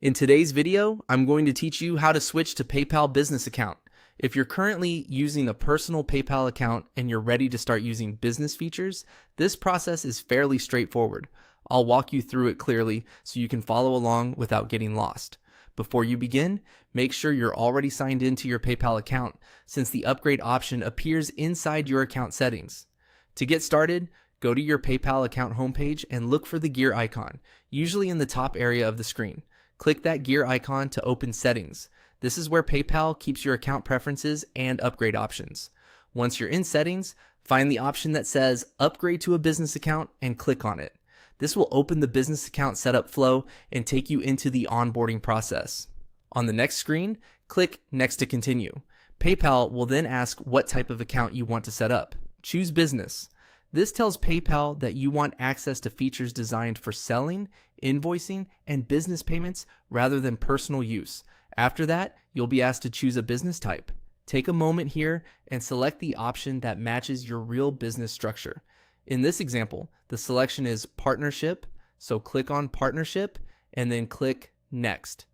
In today's video, I'm going to teach you how to switch to PayPal business account. If you're currently using a personal PayPal account and you're ready to start using business features, this process is fairly straightforward. I'll walk you through it clearly so you can follow along without getting lost. Before you begin, make sure you're already signed into your PayPal account since the upgrade option appears inside your account settings. To get started, go to your PayPal account homepage and look for the gear icon, usually in the top area of the screen. Click that gear icon to open settings. This is where PayPal keeps your account preferences and upgrade options. Once you're in settings, find the option that says upgrade to a business account and click on it. This will open the business account setup flow and take you into the onboarding process. On the next screen, click next to continue. PayPal will then ask what type of account you want to set up. Choose business. This tells PayPal that you want access to features designed for selling, invoicing, and business payments rather than personal use. After that, you'll be asked to choose a business type. Take a moment here and select the option that matches your real business structure. In this example, the selection is partnership, so click on partnership and then click next.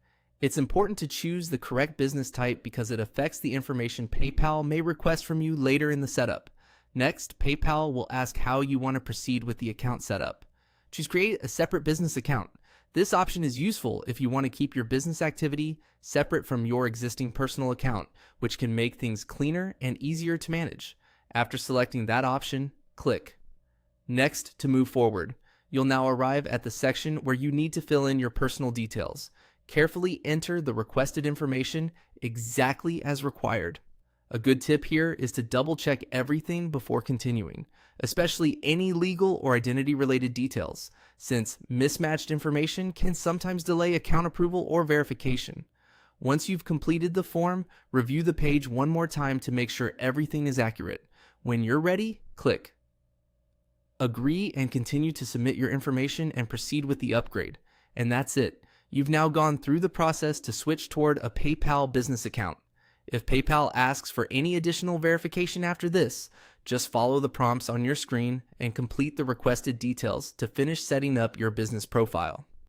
It's important to choose the correct business type because it affects the information PayPal may request from you later in the setup. Next, PayPal will ask how you want to proceed with the account setup. Choose create a separate business account. This option is useful if you want to keep your business activity separate from your existing personal account, which can make things cleaner and easier to manage. After selecting that option, click next to move forward. You'll now arrive at the section where you need to fill in your personal details. Carefully enter the requested information exactly as required. A good tip here is to double check everything before continuing, especially any legal or identity related details, since mismatched information can sometimes delay account approval or verification. Once you've completed the form, review the page one more time to make sure everything is accurate. When you're ready, click agree and continue to submit your information and proceed with the upgrade. And that's it. You've now gone through the process to switch toward a PayPal business account. If PayPal asks for any additional verification after this, just follow the prompts on your screen and complete the requested details to finish setting up your business profile.